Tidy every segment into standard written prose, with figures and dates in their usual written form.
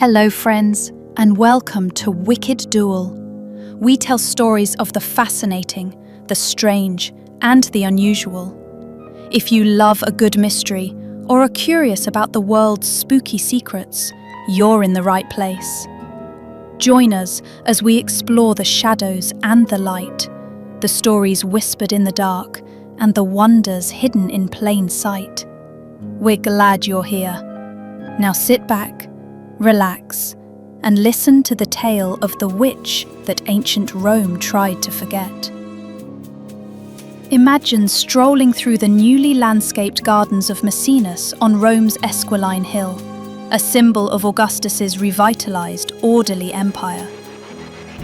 Hello friends, and welcome to Wicked Duel. We tell stories of the fascinating, the strange, and the unusual. If you love a good mystery or are curious about the world's spooky secrets, you're in the right place. Join us as we explore the shadows and the light, the stories whispered in the dark, and the wonders hidden in plain sight. We're glad you're here. Now sit back, relax, and listen to the tale of the witch that ancient Rome tried to forget. Imagine strolling through the newly landscaped gardens of Maecenas on Rome's Esquiline Hill, a symbol of Augustus's revitalized, orderly empire.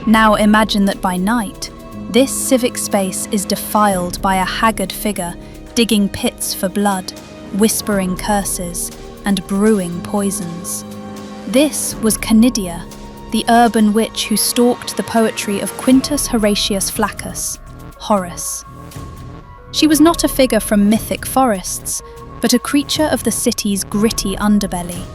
Now imagine that by night, this civic space is defiled by a haggard figure digging pits for blood, whispering curses, and brewing poisons. This was Canidia, the urban witch who stalked the poetry of Quintus Horatius Flaccus, Horace. She was not a figure from mythic forests, but a creature of the city's gritty underbelly.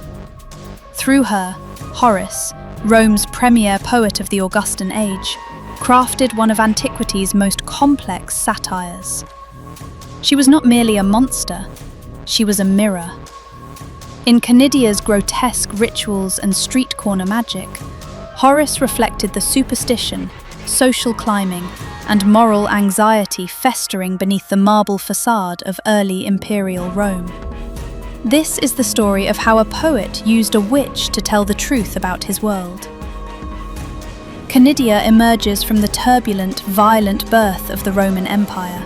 Through her, Horace, Rome's premier poet of the Augustan age, crafted one of antiquity's most complex satires. She was not merely a monster, she was a mirror. In Canidia's grotesque rituals and street corner magic, Horace reflected the superstition, social climbing, and moral anxiety festering beneath the marble facade of early imperial Rome. This is the story of how a poet used a witch to tell the truth about his world. Canidia emerges from the turbulent, violent birth of the Roman Empire.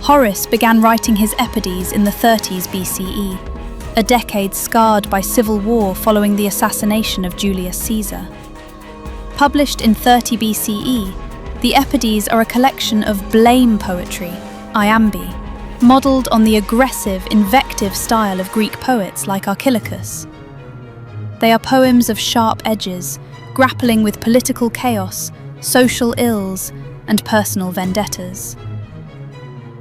Horace began writing his epodies in the 30s BCE, a decade scarred by civil war following the assassination of Julius Caesar. Published in 30 BCE, the epodies are a collection of blame poetry, iambi, modelled on the aggressive, invective style of Greek poets like Archilochus. They are poems of sharp edges, grappling with political chaos, social ills, and personal vendettas.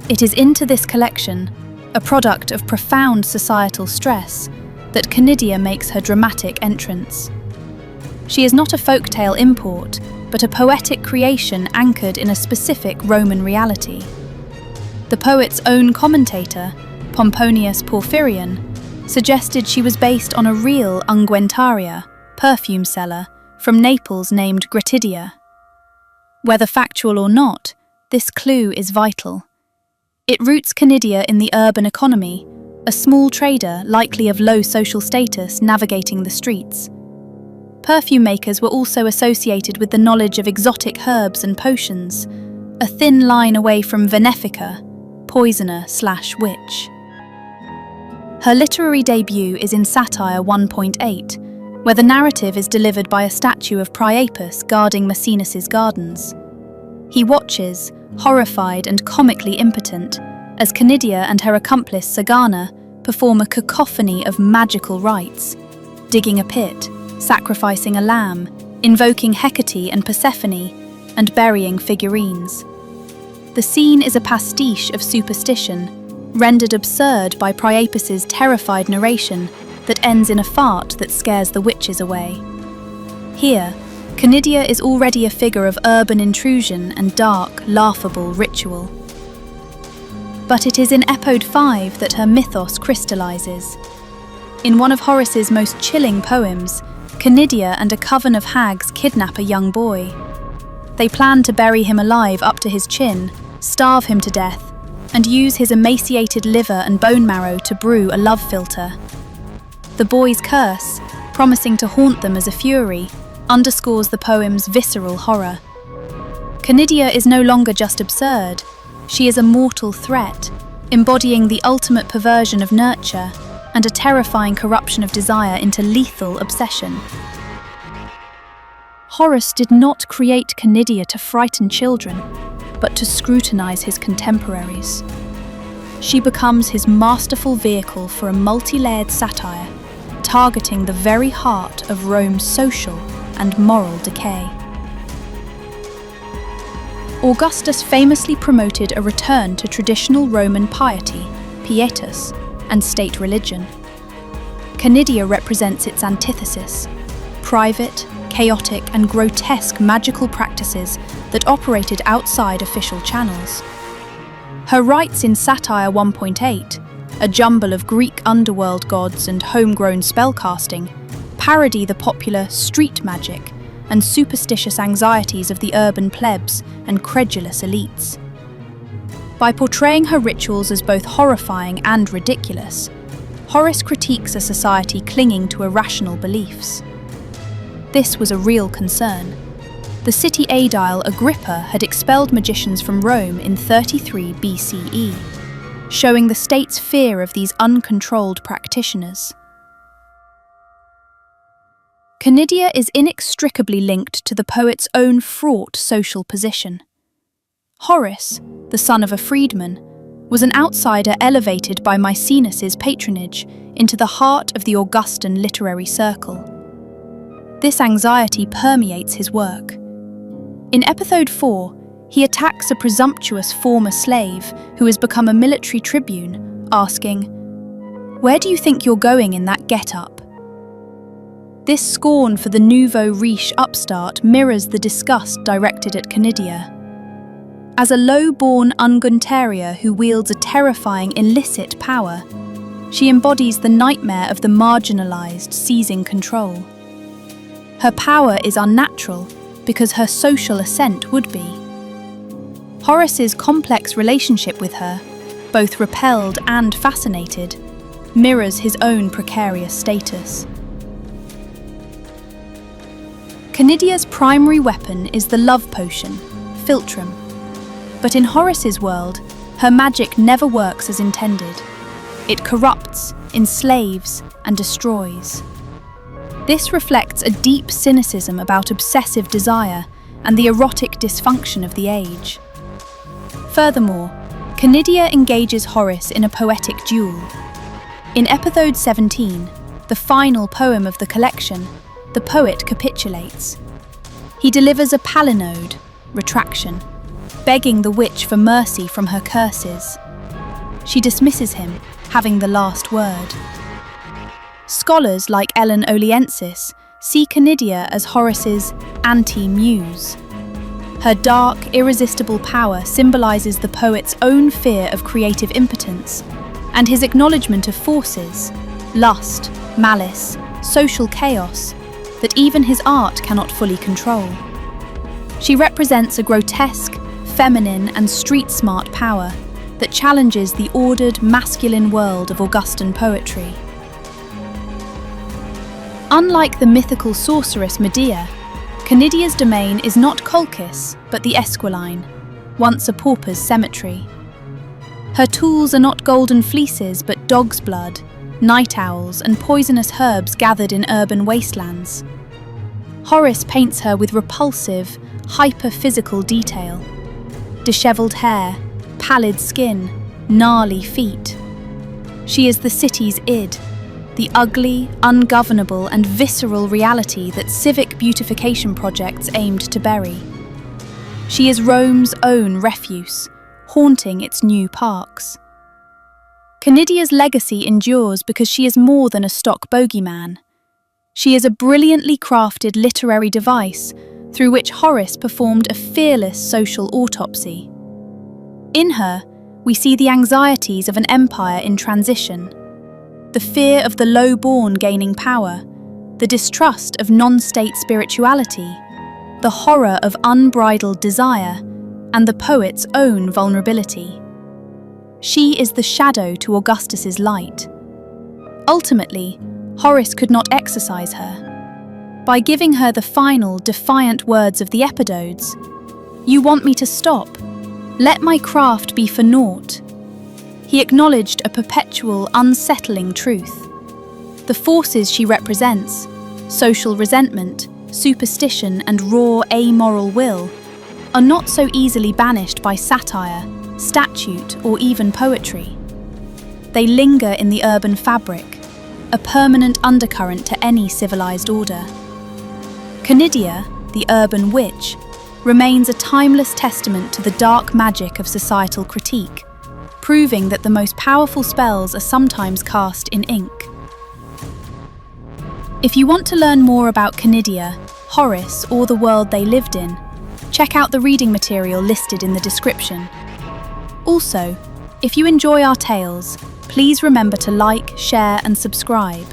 It is into this collection, a product of profound societal stress, that Canidia makes her dramatic entrance. She is not a folktale import, but a poetic creation anchored in a specific Roman reality. The poet's own commentator, Pomponius Porphyrion, suggested she was based on a real unguentaria, perfume seller, from Naples named Gratidia. Whether factual or not, this clue is vital. It roots Canidia in the urban economy, a small trader likely of low social status navigating the streets. Perfume makers were also associated with the knowledge of exotic herbs and potions, a thin line away from venefica, poisoner/witch. Her literary debut is in Satire 1.8, where the narrative is delivered by a statue of Priapus guarding Maecenas' gardens. He watches, horrified and comically impotent, as Canidia and her accomplice Sagana perform a cacophony of magical rites, digging a pit, sacrificing a lamb, invoking Hecate and Persephone, and burying figurines. The scene is a pastiche of superstition, rendered absurd by Priapus's terrified narration that ends in a fart that scares the witches away. Here, Canidia is already a figure of urban intrusion and dark, laughable ritual. But it is in Epode 5 that her mythos crystallizes. In one of Horace's most chilling poems, Canidia and a coven of hags kidnap a young boy. They plan to bury him alive up to his chin, starve him to death, and use his emaciated liver and bone marrow to brew a love philter. The boy's curse, promising to haunt them as a fury, underscores the poem's visceral horror. Canidia is no longer just absurd, she is a mortal threat, embodying the ultimate perversion of nurture and a terrifying corruption of desire into lethal obsession. Horace did not create Canidia to frighten children, but to scrutinize his contemporaries. She becomes his masterful vehicle for a multi-layered satire, targeting the very heart of Rome's social and moral decay. Augustus famously promoted a return to traditional Roman piety, pietas, and state religion. Canidia represents its antithesis: private, chaotic, and grotesque magical practices that operated outside official channels. Her rites in Satire 1.8, a jumble of Greek underworld gods and homegrown spellcasting, parody the popular street magic and superstitious anxieties of the urban plebs and credulous elites. By portraying her rituals as both horrifying and ridiculous, Horace critiques a society clinging to irrational beliefs. This was a real concern. The city aedile Agrippa had expelled magicians from Rome in 33 BCE, showing the state's fear of these uncontrolled practitioners. Canidia is inextricably linked to the poet's own fraught social position. Horace, the son of a freedman, was an outsider elevated by Maecenas' patronage into the heart of the Augustan literary circle. This anxiety permeates his work. In Episode 4, he attacks a presumptuous former slave who has become a military tribune, asking, "Where do you think you're going in that get-up?" This scorn for the nouveau riche upstart mirrors the disgust directed at Canidia. As a low-born ungunteria who wields a terrifying illicit power, she embodies the nightmare of the marginalized seizing control. Her power is unnatural because her social ascent would be. Horace's complex relationship with her, both repelled and fascinated, mirrors his own precarious status. Canidia's primary weapon is the love potion, philtrum. But in Horace's world, her magic never works as intended. It corrupts, enslaves, and destroys. This reflects a deep cynicism about obsessive desire and the erotic dysfunction of the age. Furthermore, Canidia engages Horace in a poetic duel. In Episode 17, the final poem of the collection, the poet capitulates. He delivers a palinode, retraction, begging the witch for mercy from her curses. She dismisses him, having the last word. Scholars like Ellen Oliensis see Canidia as Horace's anti-muse. Her dark, irresistible power symbolizes the poet's own fear of creative impotence and his acknowledgement of forces, lust, malice, social chaos, that even his art cannot fully control. She represents a grotesque, feminine and street-smart power that challenges the ordered, masculine world of Augustan poetry. Unlike the mythical sorceress Medea, Canidia's domain is not Colchis, but the Esquiline, once a pauper's cemetery. Her tools are not golden fleeces, but dog's blood, night owls, and poisonous herbs gathered in urban wastelands. Horace paints her with repulsive, hyper-physical detail. Dishevelled hair, pallid skin, gnarly feet. She is the city's id, the ugly, ungovernable and visceral reality that civic beautification projects aimed to bury. She is Rome's own refuse, haunting its new parks. Canidia's legacy endures because she is more than a stock bogeyman. She is a brilliantly crafted literary device through which Horace performed a fearless social autopsy. In her, we see the anxieties of an empire in transition, the fear of the low-born gaining power, the distrust of non-state spirituality, the horror of unbridled desire, and the poet's own vulnerability. She is the shadow to Augustus's light. Ultimately, Horace could not exorcise her. By giving her the final, defiant words of the Epidodes, "You want me to stop? Let my craft be for naught." He acknowledged a perpetual, unsettling truth. The forces she represents, social resentment, superstition, and raw, amoral will, are not so easily banished by satire, statute, or even poetry. They linger in the urban fabric, a permanent undercurrent to any civilized order. Canidia, the urban witch, remains a timeless testament to the dark magic of societal critique, proving that the most powerful spells are sometimes cast in ink. If you want to learn more about Canidia, Horace, or the world they lived in, check out the reading material listed in the description. Also, if you enjoy our tales, please remember to like, share, and subscribe.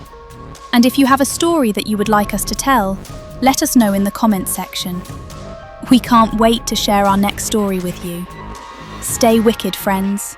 And if you have a story that you would like us to tell, let us know in the comments section. We can't wait to share our next story with you. Stay wicked, friends.